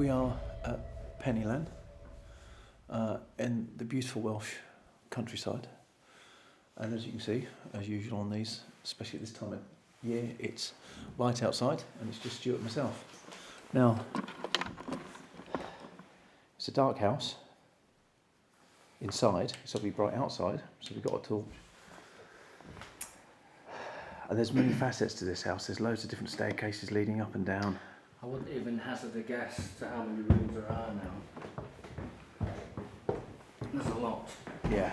We are at Pennyland in the beautiful Welsh countryside, and as you can see, as usual on these, especially at this time of year, it's light outside and it's just Stuart and myself. Now, it's a dark house inside, it's obviously bright outside, so we've got a torch. And there's many facets to this house. There's loads of different staircases leading up and down. I wouldn't even hazard a guess to how many rooms there are now. There's a lot. Yeah.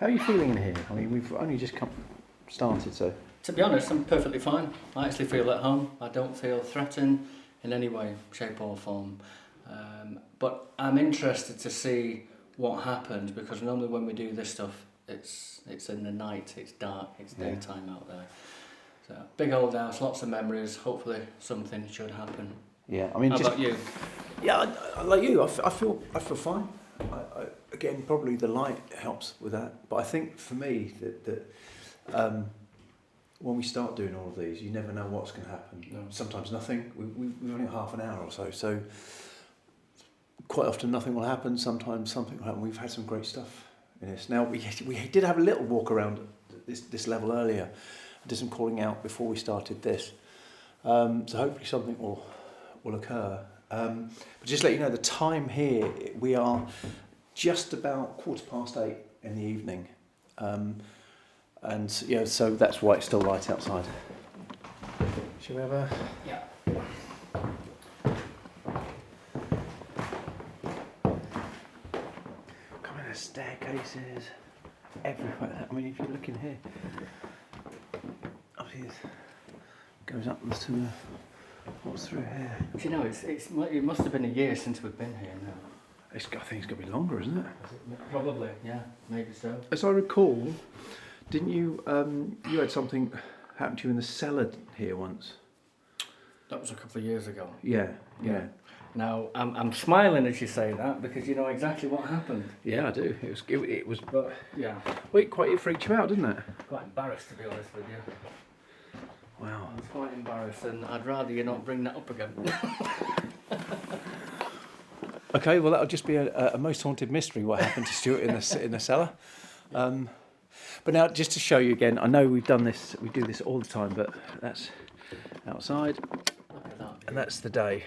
How are you feeling in here? I mean, we've only just started, so... To be honest, I'm perfectly fine. I actually feel at home. I don't feel threatened in any way, shape or form. But I'm interested to see what happens, because normally when we do this stuff, it's in the night, it's dark, it's daytime out there. So big old house, lots of memories. Hopefully something should happen. Yeah, I mean, how about you? Yeah, like you, I feel fine. Again, probably the light helps with that. But I think for me that when we start doing all of these, you never know what's going to happen. No. Sometimes nothing. We've only got half an hour or so. So quite often nothing will happen. Sometimes something will happen. We've had some great stuff in this. Now we did have a little walk around this level earlier. I did some calling out before we started this. So hopefully something will occur. But just to let you know, the time here, we are just about 8:15 in the evening. And yeah, so that's why it's still light outside. Shall we have a... Yeah. Come on, there's staircases everywhere. I mean, if you look in here, obviously it goes up to the... What's through here? Do you know, it must have been a year since we've been here now. I think it's going to be longer, isn't it? Probably, yeah, maybe so. As I recall, didn't you, you had something happen to you in the cellar here once? That was a couple of years ago. Yeah. Now, I'm smiling as you say that, because you know exactly what happened. Yeah, I do. It was But, yeah. Well, it freaked you out, didn't it? Quite embarrassed, to be honest with you. Wow. I was quite embarrassed, and I'd rather you not bring that up again. Okay, well that'll just be a most haunted mystery. What happened to Stuart in the cellar? But now, just to show you again, I know we do this all the time, but that's outside, Look at that. and that's the day.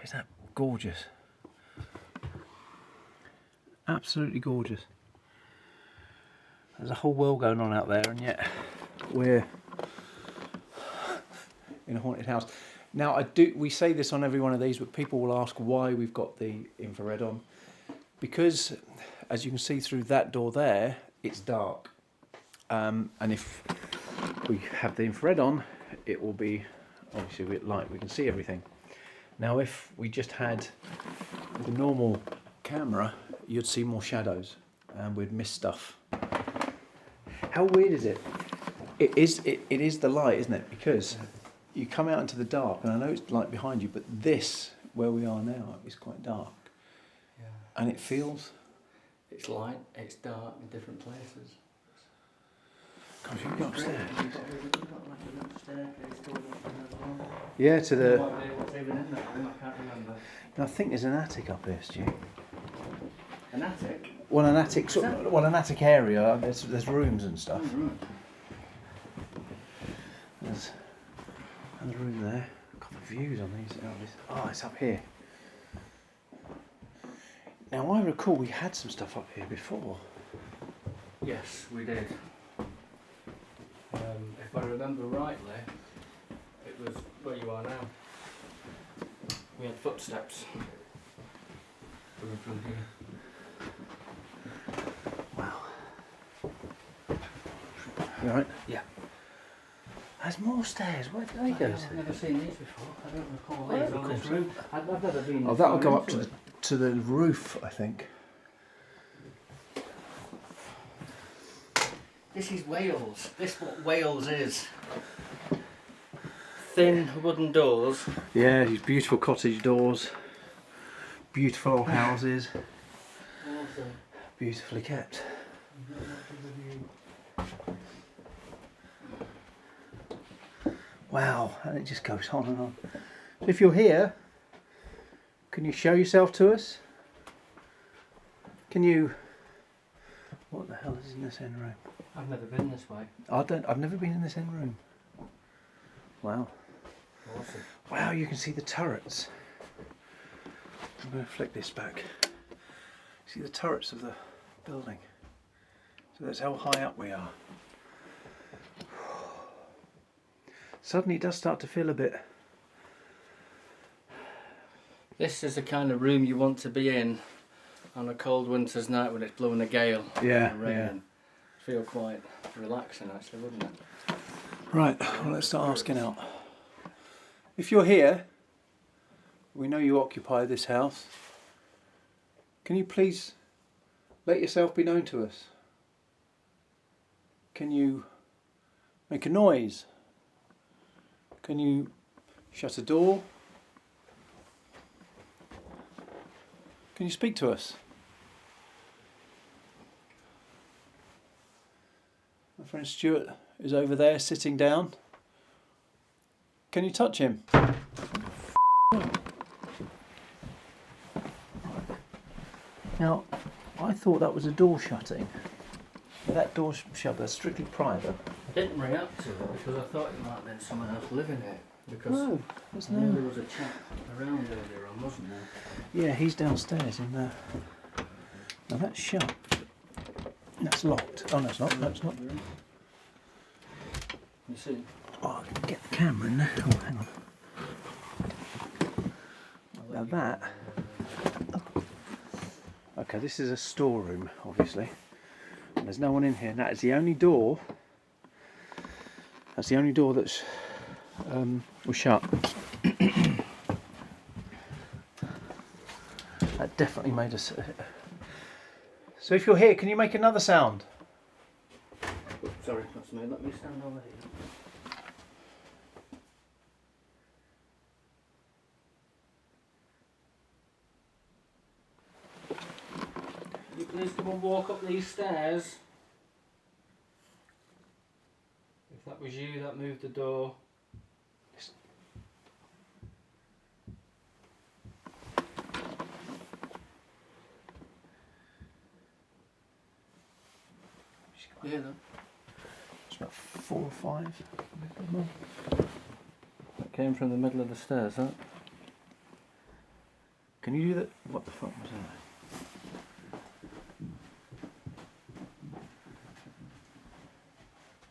Isn't that gorgeous? Absolutely gorgeous. There's a whole world going on out there, and yet we're in a haunted house. Now, we say this on every one of these, but people will ask why we've got the infrared on. Because, as you can see through that door there, it's dark. And if we have the infrared on, it will be obviously a bit light. We can see everything. Now, if we just had the normal camera, you'd see more shadows and we'd miss stuff. How weird is it? It is the light, isn't it? Because you come out into the dark, and I know it's light behind you, but this, where we are now, is quite dark. Yeah. And it feels... It's light, it's dark in different places. Come on, you can go upstairs. You've got like a little staircase going up and down. Yeah, to the... What's even in that room? I can't remember. I think there's an attic up here, Stu. An attic? Well, an attic area. There's rooms and stuff. Oh, right. There's another room there. God, the views on these. Oh, it's up here. Now, I recall we had some stuff up here before. Yes, we did. If I remember rightly, it was where you are now. We had footsteps. Coming from here. Wow. You alright? Yeah. There's more stairs. Where did they go to? I've never seen these before. I don't recall these on this room. I've never been. Oh, that'll go up to the roof, I think. This is Wales. This is what Wales is. Thin wooden doors. Yeah, these beautiful cottage doors. Beautiful old houses. Awesome. Beautifully kept. Wow, and it just goes on and on. So if you're here, can you show yourself to us? Can you... What the hell is in this end room? I've never been this way. I've never been in this end room. Wow. Awesome. Wow, you can see the turrets. I'm going to flick this back. See the turrets of the building. So that's how high up we are. Suddenly it does start to feel a bit... This is the kind of room you want to be in on a cold winter's night when it's blowing a gale and raining. Feel quite relaxing actually, wouldn't it? Right, well, let's start asking out. If you're here, we know you occupy this house. Can you please let yourself be known to us? Can you make a noise? Can you shut a door? Can you speak to us? My friend Stuart is over there sitting down. Can you touch him? Now, I thought that was a door shutting. That door's shut, that's strictly private. I didn't react to it because I thought it might have been someone else living here. Because No, there's I knew no... there was a chap around earlier on, wasn't there? Yeah, he's downstairs in there. Now that's shut. That's locked. Oh no, it's not. No, it's not. You see? Oh, I can get the camera in there. Oh, hang on. Now that... Okay, this is a storeroom, obviously. And there's no one in here. And that is the only door... That's the only door that's... was shut. That definitely made us... So if you're here, can you make another sound? Sorry, that's me. Let me stand over here. Can you please come and walk up these stairs? If that was you that moved the door. You hear that? It's about 4 or 5. That came from the middle of the stairs, huh? Can you do that? What the fuck was that?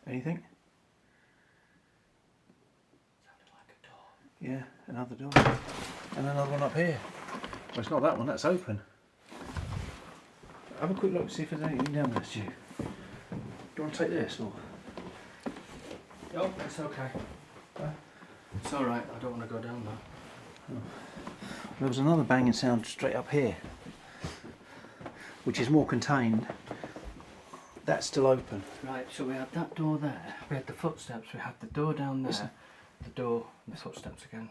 Anything? Sounded like a door. Yeah, another door. And another one up here. Well, it's not that one, that's open. Have a quick look, see if there's anything down there, Stu. Do you want to take this or? Oh, it's okay. Huh? It's alright, I don't want to go down there. There was another banging sound straight up here, which is more contained. That's still open. Right, so we had that door there, we had the footsteps, we had the door down there, Listen. the door, and the footsteps again.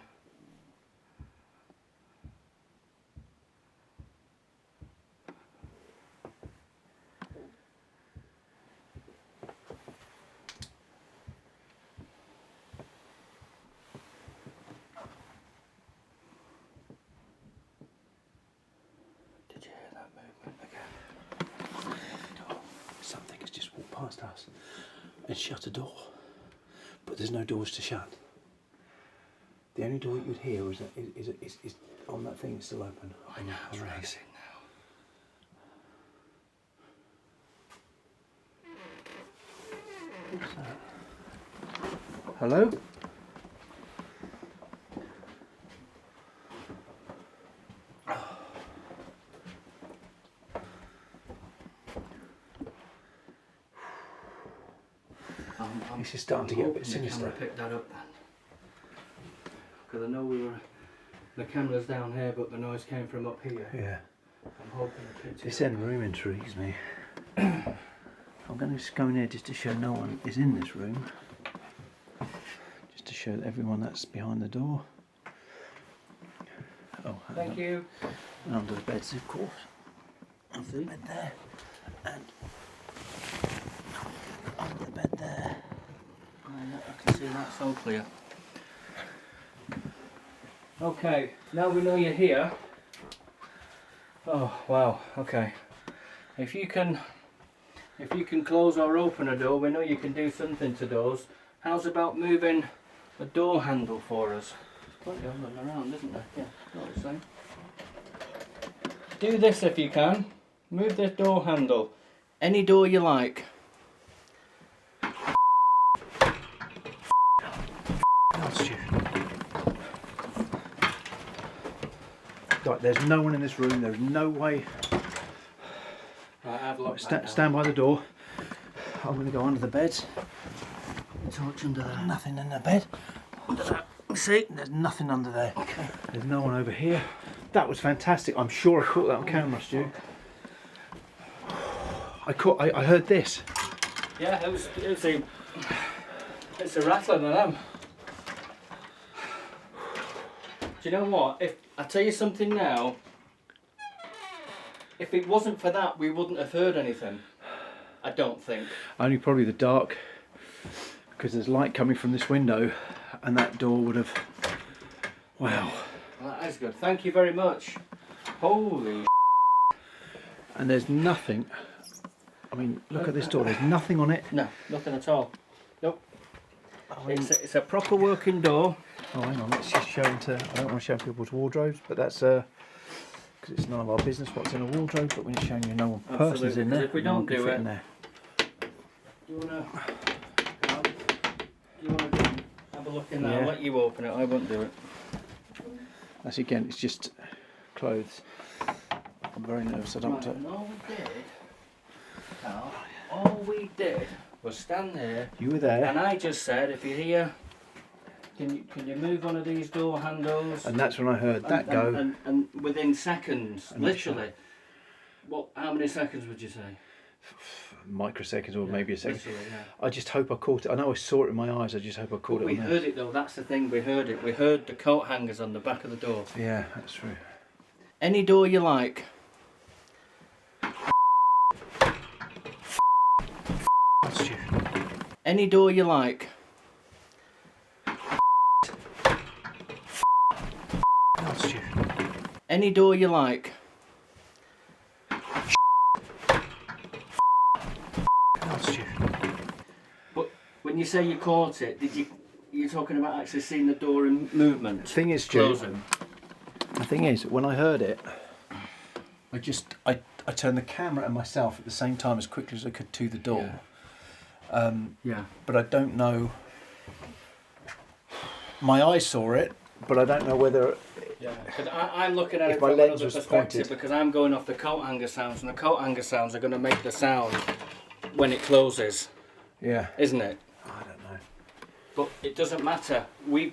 Did you hear that movement again? Something has just walked past us and shut a door. But there's no doors to shut. The only door you'd hear is on that thing, it's still open. I know, it's racing now. What's that? Hello? This is starting to get a bit sinister. The camera picked that up then. Because I know the camera's down here, but the noise came from up here. Yeah. I'm hoping it picked it This up. end room intrigues me. I'm going to just go in here just to show no one is in this room. Just to show everyone that's behind the door. Oh, Thank you. And under the beds, of course. Under the See? bed there. And under the bed there. I can see that so clear. Okay, now we know you're here. Oh wow, okay. If you can close or open a door, we know you can do something to doors. How's about moving a door handle for us? There's plenty of them around, isn't there? Yeah, not the same. Do this if you can. Move this door handle. Any door you like. Right, there's no one in this room. There's no way. Right, I've locked Stand by the door. I'm going to go under the bed. torch under there. Nothing in the bed. Under that. See, there's nothing under there. Okay. There's no one over here. That was fantastic. I'm sure I caught that on camera, Stu. I heard this. Yeah, it's a rattling of them. Do you know what? If I tell you something now, if it wasn't for that, we wouldn't have heard anything. I don't think. Only probably the dark, because there's light coming from this window, and that door would have. Wow. Well, that is good. Thank you very much. Holy. And there's nothing. I mean, look at this door. There's nothing on it. No, nothing at all. Nope. I mean, It's a proper working door. oh, hang on. Let's just show into. I don't want to show people's wardrobes, but that's because it's none of our business what's in a wardrobe. But we're showing you no one person's in there. If we no one don't could do fit it, in there. do you wanna have a look in there? Yeah. I'll let you open it. I won't do it. That's again. It's just clothes. I'm very nervous. I don't want Right, to. and all we did was stand there, You were there, and I just said, if you're here, can you move one of these door handles? and that's when I heard that go. And within seconds, And that's literally. What? How many seconds would you say? Microseconds or maybe a second. Literally, yeah. I just hope I caught it. I know I saw it in my eyes. I just hope I caught But it. we on heard there. it though. That's the thing. We heard it. We heard the coat hangers on the back of the door. Yeah, that's true. Any door you like. That's true. Any door you like. That's true. Any door you like. That's true. But when you say you caught it, you're talking about actually seeing the door in movement? The thing is, Stu, Closing. the thing is, when I heard it, I turned the camera and myself at the same time as quickly as I could to the door. Yeah. But I don't know. My eyes saw it, but I don't know whether. Yeah. Because I'm looking at If it my from lens another was perspective pointed. because I'm going off the coat hanger sounds, and the coat hanger sounds are going to make the sound when it closes, Yeah. isn't it? I don't know. But it doesn't matter. We've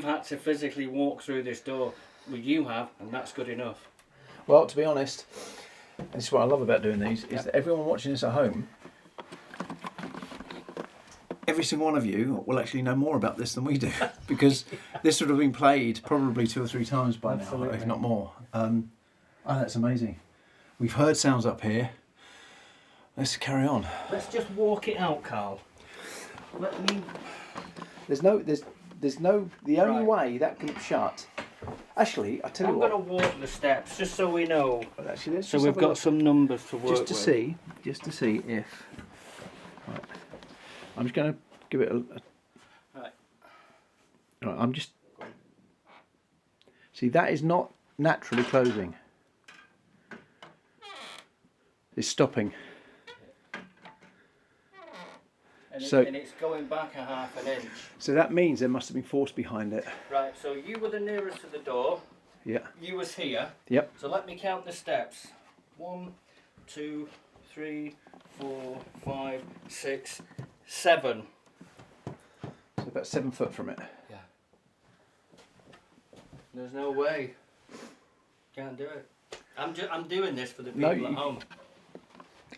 had to physically walk through this door. Well, you have, and that's good enough. Well, to be honest, this is what I love about doing these, is that everyone watching this at home, every single one of you will actually know more about this than we do, because this would have been played probably 2 or 3 times by now, Absolutely. if not more. Oh, that's amazing. We've heard sounds up here. Let's carry on. Let's just walk it out, Carl. Let me. There's no, the only Right. way that can shut. Actually, I tell you I'm what. going to walk the steps just so we know. Actually, let's So just we've have a got look. some numbers to work just to see if. Right. I'm just going to give it a. Right. Right, I'm just. See, that is not naturally closing. It's stopping. And it's going back a half an inch. So that means there must have been force behind it. Right, so you were the nearest to the door. Yeah. You was here. Yep. So let me count the steps. 1, 2, 3, 4, 5, 6, 7. So about 7 foot from it. Yeah. There's no way. Can't do it. I'm doing this for the people No, at home.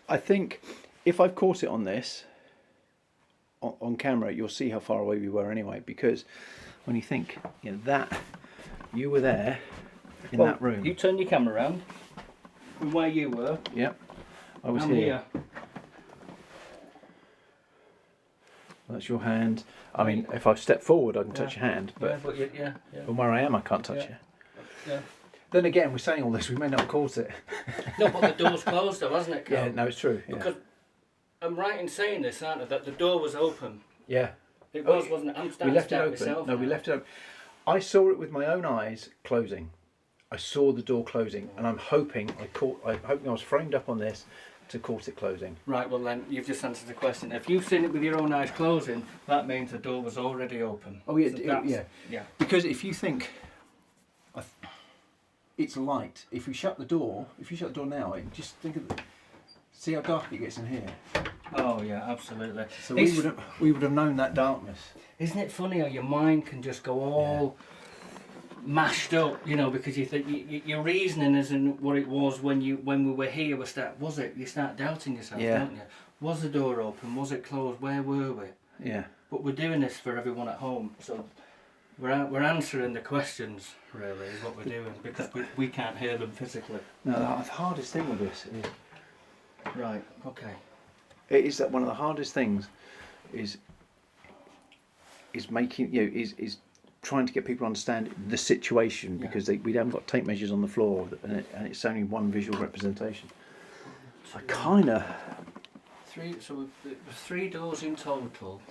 I think if I've caught it on this, on camera, you'll see how far away we were anyway. Because when you think, that you were there in that room. You turn your camera around from where you were. Yep. I was I'm here. here. Well, That's your hand. I mean, if I step forward, I can touch your hand, but yeah. from where I am, I can't touch you. Yeah. Then again, we're saying all this, we may not have caught it. No, but the door's closed though, hasn't it, Carl? Yeah, no, it's true. Yeah. Because I'm right in saying this, aren't I? That the door was open. Yeah. It was, wasn't it? I'm starting We left to it doubt open. myself No, now. we left it open. I saw it with my own eyes closing. I saw the door closing, and I'm hoping I was framed up on this to caught it closing. Right, well then, you've just answered the question. If you've seen it with your own eyes closing, that means the door was already open. Oh yeah, So yeah. Because if you think it's light, if you shut the door now, just think of see how dark it gets in here. Oh yeah, absolutely. So we would have known that darkness. Isn't it funny how your mind can just go all mashed up, you know, because you think your reasoning isn't what it was when we were here. You start doubting yourself, don't you? Was the door open? Was it closed? Where were we? Yeah. But we're doing this for everyone at home, so we're answering the questions. Really, is what we're doing because we can't hear them physically. No, the hardest thing with this is Right. Okay. it is that one of the hardest things is making is trying to get people to understand the situation because we haven't got tape measures on the floor and it's only one visual representation. I kind of So it was 3 doors in total,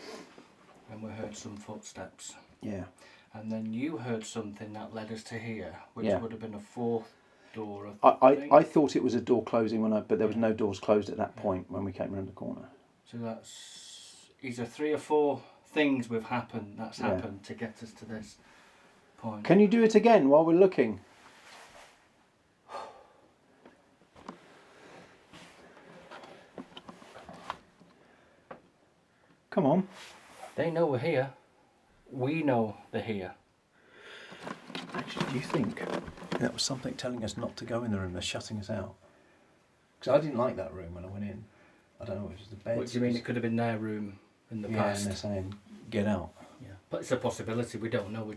and we heard some footsteps. Yeah. And then you heard something that led us to here, which would have been a 4th door. I thought it was a door closing but there was no doors closed at that point when we came around the corner. So that's either 3 or 4 things happened to get us to this point. Can you do it again while we're looking? Come on. They know we're here. We know they're here. Actually, do you think that was something telling us not to go in the room? They're shutting us out. Because I didn't like that room when I went in. I don't know, it was the bed. What do you mean? It could have been their room in the past. past. And they're saying, get out. Yeah, but it's a possibility. We don't know.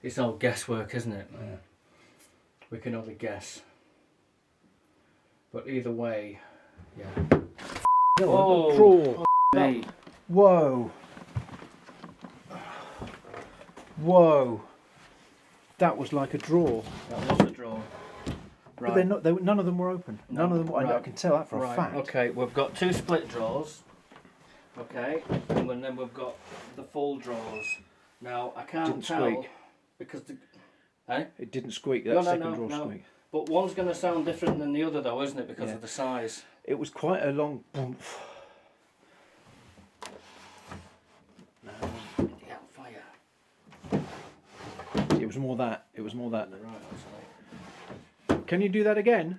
It's all guesswork, isn't it? Yeah. We can only guess. But either way, yeah. Oh, drawer. Hey. Whoa. Whoa. That was like a drawer. That was a drawer. Right. But they're not. None of them were open. No, None of them. right. I can tell that for a fact. Okay, we've got 2 split drawers. Okay, and then we've got the full drawers. Now I can't Didn't tell squeak. because It didn't squeak. That No, second drawer squeak. But one's going to sound different than the other, though, isn't it? Because Yeah. of the size. It was quite a long. Oomph. Yeah, fire. It was more that. It was more that. Right, actually. Can you do that again?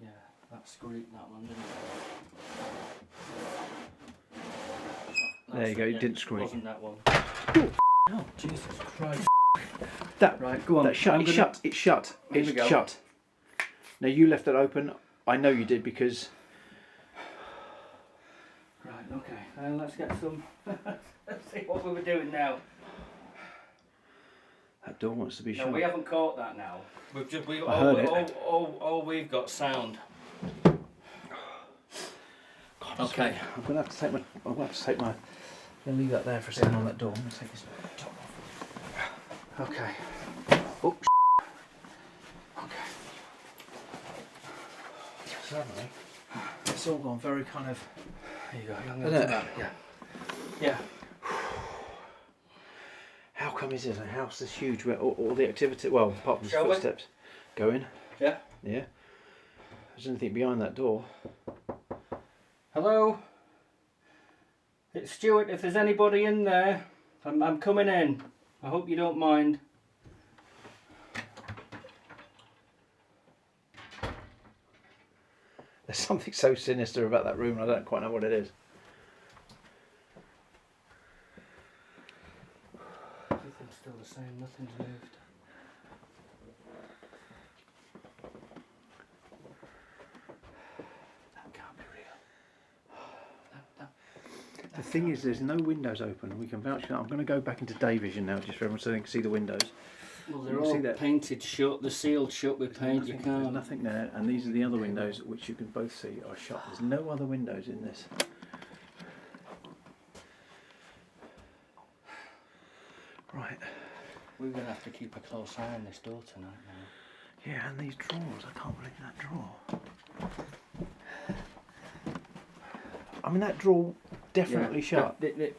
Yeah, that squeaked that one, didn't it? There you go. It didn't squeak. Wasn't that one? Oh, Jesus Christ! That Right, go on. That shut. It's shut. It's shut. Here we It's go. shut. Now you left it open. I know you did because. Right, okay. Let's get some. Let's see what we were doing now. That door wants to be No, shut. we haven't caught that now. I heard it. All we've got sound. God, Okay. I'm gonna have to take my. I'm gonna have to take my. I'm gonna leave that there for a second on that door. I'm gonna take this top off. Okay. Oh. Okay. Suddenly, it's all gone very kind of. There you go. I'm Isn't gonna do it? that. Yeah. Yeah. How come is it a house this huge where all the activity? Well, apart from the Shall we? footsteps, going. Yeah. Yeah. There's anything behind that door. Hello. It's Stuart. If there's anybody in there, I'm coming in. I hope you don't mind. There's something so sinister about that room. I don't quite know what it is. Everything's still the same. Nothing's moved. That can't be real. The thing is, there's no windows open, and we can vouch for that. I'm going to go back into day vision now, just for everyone so they can see the windows. Well, they're You can all see that. painted shut, they're sealed shut with paint, you There's can't. nothing there, and these are the other windows which you can both see are shut. There's no other windows in this. Right. We're going to have to keep a close eye on this door tonight now. Yeah, and these drawers, I can't believe that drawer. I mean, that drawer definitely shut.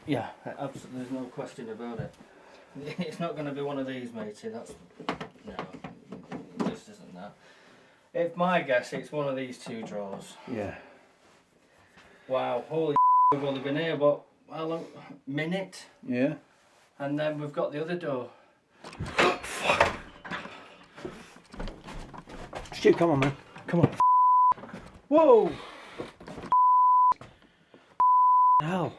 Yeah, absolutely, there's no question about it. It's not going to be one of these, matey, that's... No, this isn't that. If my guess, it's one of these two drawers. Yeah. Wow, holy we've only been here, what, how long? Minute? Yeah. And then we've got the other door. Stu, come on, man. Come on. Whoa! Hell.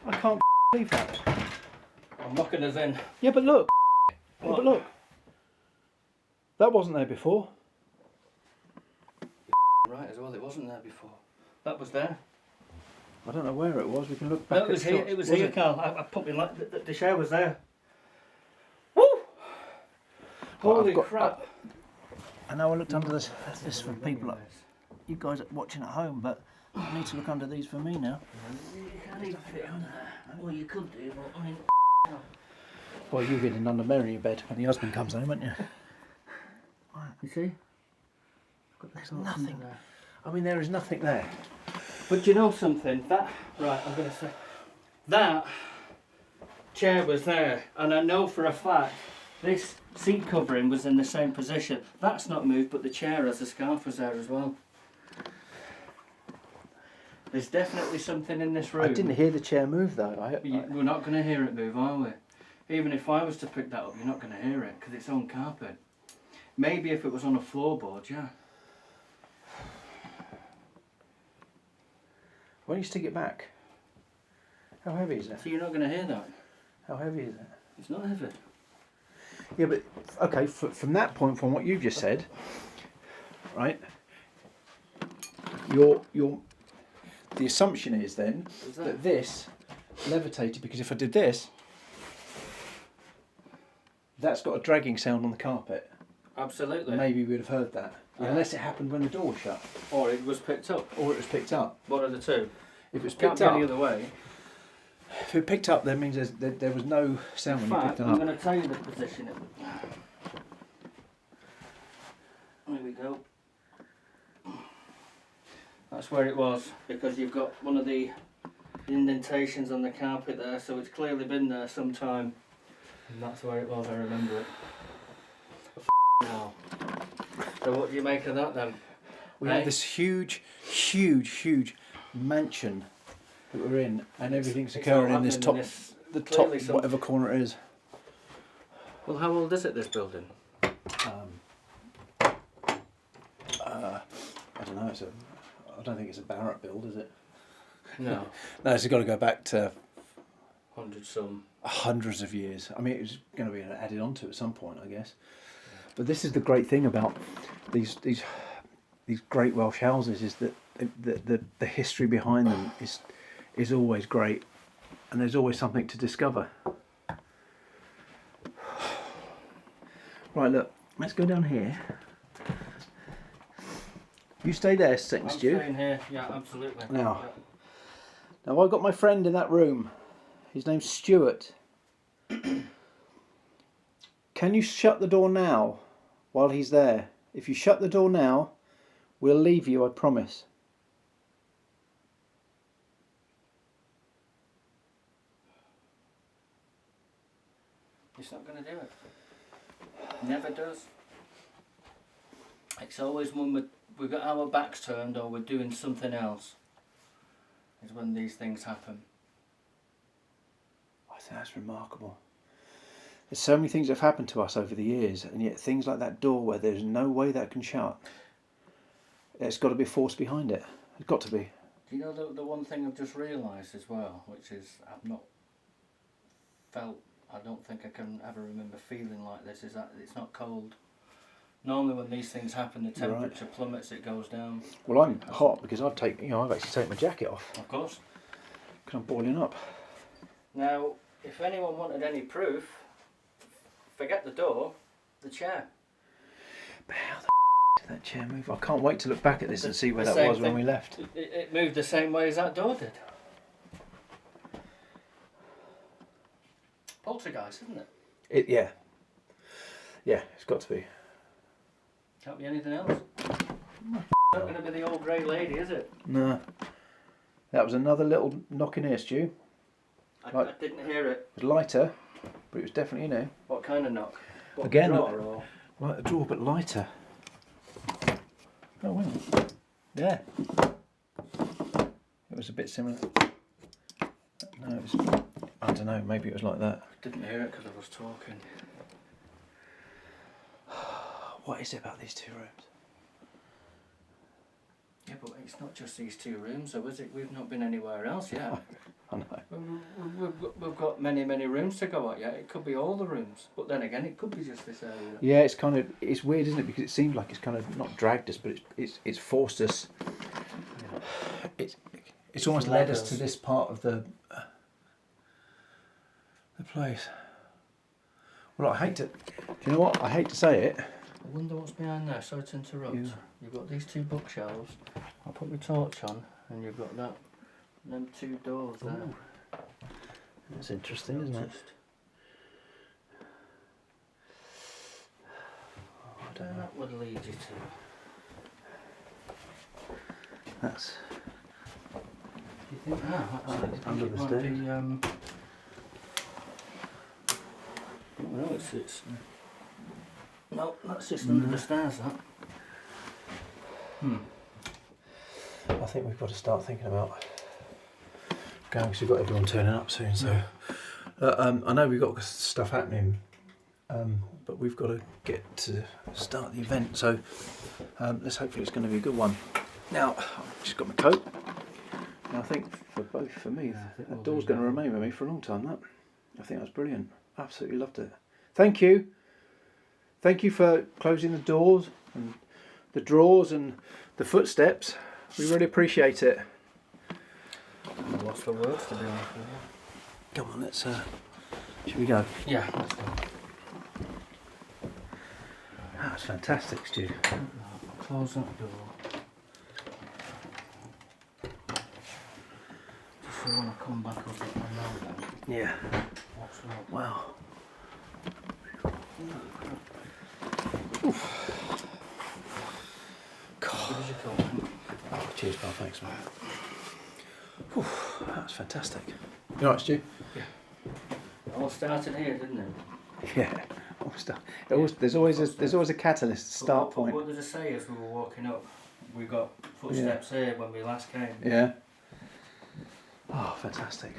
I can't believe that. I'm locking us in. Yeah, but look. Yeah, What? but look. That wasn't there before. Right as well, it wasn't there before. That was there. I don't know where it was. We can look back. No, it was here. shots. It was here, Carl. I put me like the shower was there. Woo! Holy crap! I know I looked under this for people like you guys are watching at home, but I need to look under these for me now. You can't even fit under there. Well, you could do, but I mean. Well, you're getting under Mary in bed when your husband comes home, aren't you? You see? There's nothing there. I mean, there is nothing there. But you know something? That right, I'm going to say that chair was there, and I know for a fact this seat covering was in the same position. That's not moved, but the chair as the scarf was there as well. There's definitely something in this room. I didn't hear the chair move though. We're not going to hear it move, are we? Even if I was to pick that up, you're not going to hear it because it's on carpet. Maybe if it was on a floorboard, yeah. Why don't you stick it back? How heavy is it? So you're not going to hear that? How heavy is it? It's not heavy. Yeah, but okay. From that point, from what you've just said, right? The assumption is then that this levitated because if I did this, that's got a dragging sound on the carpet. Absolutely. Maybe we'd have heard that. Unless it happened when the door was shut. Or it was picked up. Or it was picked up. One of the two. If it was Can't picked be up, any other way. if it picked up, that means there was no sound In when you fact, picked it I'm up. going to tell you the position it was. There we go. That's where it was, because you've got one of the indentations on the carpet there, so it's clearly been there some time. And that's where it was, I remember it. Wow. So what do you make of that then? We have this huge mansion that we're in, and everything's It's all occurring in this happening top, in the this- top, clearly some- whatever corner it is. Well, how old is it, this building? I don't know. I don't think it's a Barrett build, is it? No. No, it's got to go back to 100 some. hundreds of years. I mean, it was going to be added onto at some point, I guess. But this is the great thing about these great Welsh houses is that the history behind them is always great, and there's always something to discover. Right, look, let's go down here. You stay there, second, I'm Stu. staying here, yeah, absolutely. Now, I've got my friend in that room. His name's Stuart. Can you shut the door now while he's there? If you shut the door now, we'll leave you, I promise. It's not going to do it. Never does. It's always when we've got our backs turned or we're doing something else is when these things happen. I think that's remarkable. There's so many things that have happened to us over the years, and yet things like that door where there's no way that can shut, there's got to be a force behind it. There's got to be. Do you know the one thing I've just realised as well, which is I've not felt, I don't think I can ever remember feeling like this, is that it's not cold. Normally when these things happen, the temperature plummets, it goes down. Well, I'm hot because I've actually taken my jacket off Of course. because I'm boiling up. Now, if anyone wanted any proof, forget the door, the chair. But how the did that chair move? I can't wait to look back at this and see where The that was same when thing. we left. It moved the same way as that door did. Poltergeist, isn't it? Yeah. Yeah, it's got to be. Can't be anything else. Not going to be the old grey lady, is it? No. That was another little knock in here, Stu. I didn't hear it. It was lighter, but it was definitely in here. What kind of knock? What, Again, drawer or? Like a drawer, but lighter. Oh, wow. Yeah. It was a bit similar. No, it was, I don't know, maybe it was like that. Didn't hear it because I was talking. What is it about these two rooms? Yeah, but it's not just these two rooms, though, is it? We've not been anywhere else yet. I know. We've got many rooms to go at yet. It could be all the rooms, but then again, it could be just this area. Yeah, it's weird, isn't it? Because it seems like it's kind of not dragged us, but it's forced us. It's almost led us to this part of the place. Well, I hate to. Do you know what? I hate to say it. I wonder what's behind there. Sorry to interrupt. Yeah. You've got these two bookshelves. I'll put my torch on, and you've got that. Them two doors there. Ooh. That's interesting, isn't it? I don't know. That would lead you to. That's. Do you think? No, actually, Under the stairs. No, it's. No, that's just under the stairs. That. I think we've got to start thinking about going because we've got everyone turning up soon. So I know we've got stuff happening, but we've got to get to start the event. So let's hopefully it's going to be a good one. Now I've just got my coat. And I think for me, that door's going to remain with me for a long time. I think that's brilliant. Absolutely loved it. Thank you. Thank you for closing the doors and the drawers and the footsteps. We really appreciate it. I'm lost for words, to be honest with you. Come on, let's. Should we go? Yeah, let's go. That's fantastic, Stu. Close that door. Just so when I come back up, I know that. Yeah. What's what. Wow. Good as you come. Oh, cheers, pal. Thanks, mate. Whew, that was fantastic. You alright, Stu? Yeah. It all started here, didn't it? Yeah. There's always a catalyst, start point. What did I say as we were walking up? We got footsteps here when we last came. Yeah. Oh, fantastic.